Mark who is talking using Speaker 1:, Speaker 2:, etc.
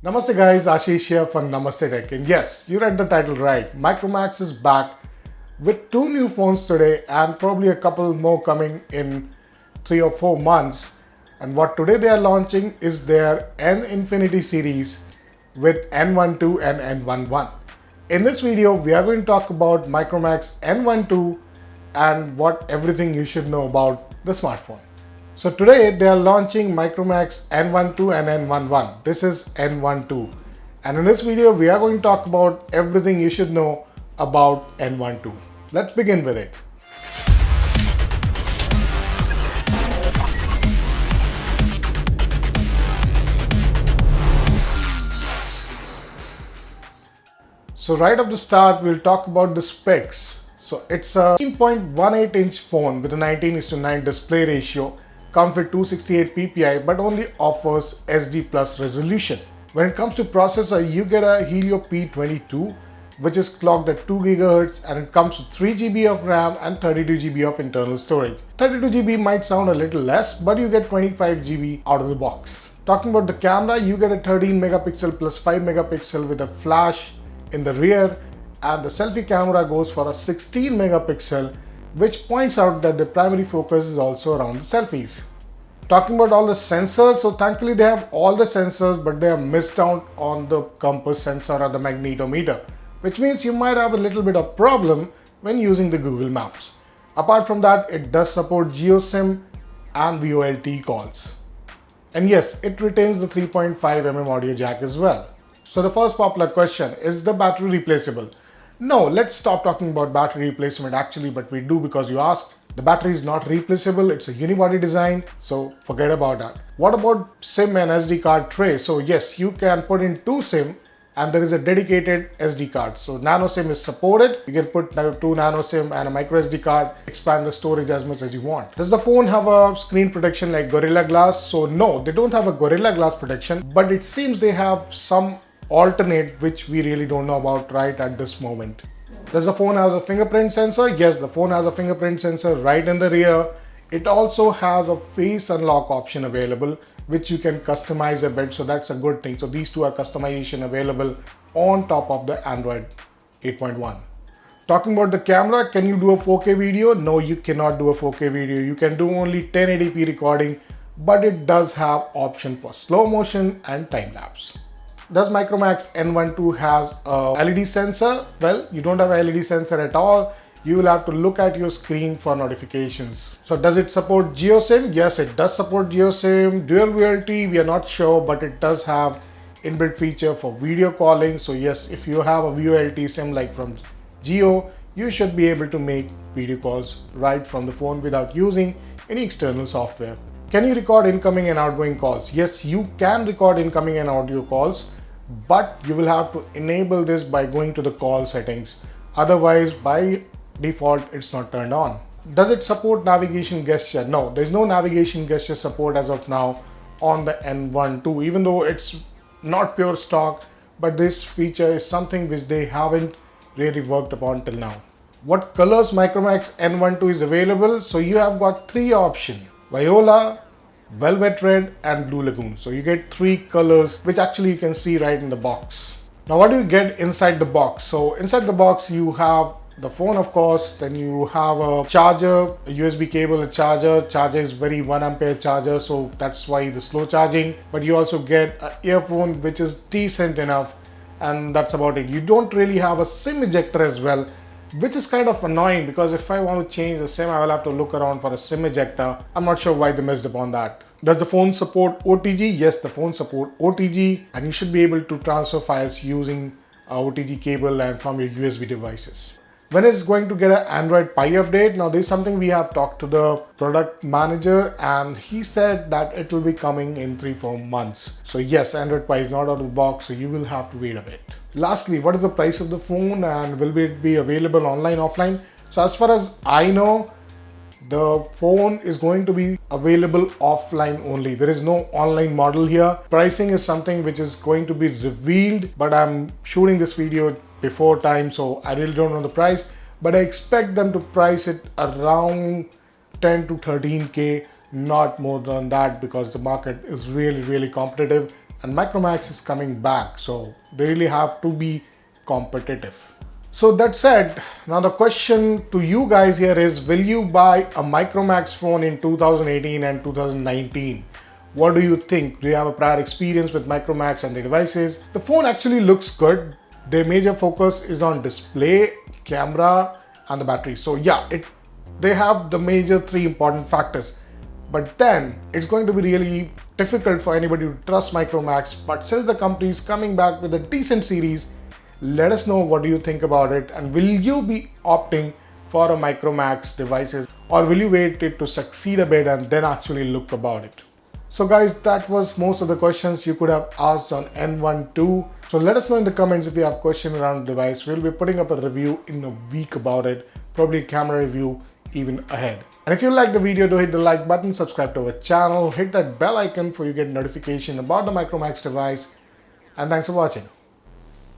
Speaker 1: Namaste guys, Ashish here from Namaste Tech. And yes, you read the title right. Micromax is back with two new phones today and probably a couple more coming in 3 or 4 months. And what today they are launching is their N Infinity series with N12 and N11. In this video, we are going to talk about Micromax N12 and what everything you should know about the smartphone. So today they are launching Micromax N12 and N11. This is N12. And in this video, we are going to talk about everything you should know about N12. Let's begin with it. So right off the start, we'll talk about the specs. So it's a 13.18 inch phone with a 19:9 display ratio, comes with 268 ppi but only offers SD plus resolution. When it comes to processor, you get a Helio P22 which is clocked at 2 GHz and it comes with 3 GB of RAM and 32 GB of internal storage. 32 GB might sound a little less, but you get 25 GB out of the box. Talking about the camera, you get a 13 megapixel plus 5 megapixel with a flash in the rear, and the selfie camera goes for a 16 megapixel, which points out that the primary focus is also around the selfies. Talking about all the sensors, so thankfully they have all the sensors, but they are missed out on the compass sensor or the magnetometer, which means you might have a little bit of problem when using the Google Maps. Apart from that, it does support GeoSIM and VoLTE calls. And yes, it retains the 3.5mm audio jack as well. So the first popular question, is the battery replaceable? No, let's stop talking about battery replacement actually, but we do because you asked. The battery is not replaceable, it's a unibody design, so forget about that. What about SIM and SD card tray? So yes, you can put in two SIM and there is a dedicated SD card. So nano SIM is supported. You can put two nano SIM and a micro SD card, expand the storage as much as you want. Does the phone have a screen protection like Gorilla Glass? So no, they don't have a Gorilla Glass protection, but it seems they have some alternate which we really don't know about right at this moment. Does the phone have a fingerprint sensor? Yes, the phone has a fingerprint sensor right in the rear. It also has a face unlock option available which you can customize a bit, so that's a good thing. So these two are customization available on top of the Android 8.1. Talking about the camera, can you do a 4K video? No, you cannot do a 4K video. You can do only 1080p recording, but it does have option for slow motion and time lapse. Does Micromax N12 has a LED sensor? Well, you don't have a LED sensor at all. You will have to look at your screen for notifications. So does it support GeoSIM? Yes, it does support GeoSIM. Dual VoLTE, we are not sure, but it does have inbuilt feature for video calling. So yes, if you have a VoLTE SIM like from Jio, you should be able to make video calls right from the phone without using any external software. Can you record incoming and outgoing calls? Yes, you can record incoming and audio calls, but you will have to enable this by going to the call settings. Otherwise, by default, it's not turned on. Does it support navigation gesture? No, there's no navigation gesture support as of now on the N12, even though it's not pure stock, but this feature is something which they haven't really worked upon till now. What colors Micromax N12 is available? So you have got three options: Viola, Velvet Red and Blue Lagoon. So you get three colors which actually you can see right in the box. Now what do you get inside the box? So inside the box you have the phone, of course, then you have a charger, a USB cable, a charger. Charger is very 1 ampere charger, so that's why the slow charging. But you also get an earphone which is decent enough, and that's about it. You don't really have a SIM ejector as well, which is kind of annoying because if I want to change the SIM, I will have to look around for a SIM ejector. I'm not sure why they missed upon that. Does the phone support OTG? Yes, the phone supports OTG, and you should be able to transfer files using a OTG cable and from your USB devices. When it's going to get an Android Pie update? Now there's something we have talked to the product manager and he said that it will be coming in 3-4 months. So yes, Android Pie is not out of the box, so you will have to wait a bit. Lastly, what is the price of the phone and will it be available online, offline? So as far as I know, the phone is going to be available offline only. There is no online model here. Pricing is something which is going to be revealed, but I'm shooting this video before time, so I really don't know the price, but I expect them to price it around 10 to 13K, not more than that, because the market is really competitive. and Micromax is coming back, so they really have to be competitive. So that said, now the question to you guys here is, will you buy a Micromax phone in 2018 and 2019? What do you think? Do you have a prior experience with Micromax and the devices? The phone actually looks good. Their major focus is on display, camera, and the battery. So yeah, they have the major three important factors. But then it's going to be really difficult for anybody to trust Micromax. But since the company is coming back with a decent series, let us know what do you think about it, and will you be opting for a Micromax devices, or will you wait it to succeed a bit and then actually look about it? So guys, that was most of the questions you could have asked on N12. So let us know in the comments if you have questions around the device. We'll be putting up a review in a week about it, probably a camera review even ahead. And if you like the video, do hit the like button, subscribe to our channel, hit that bell icon for you get notification about the Micromax device, and thanks for watching.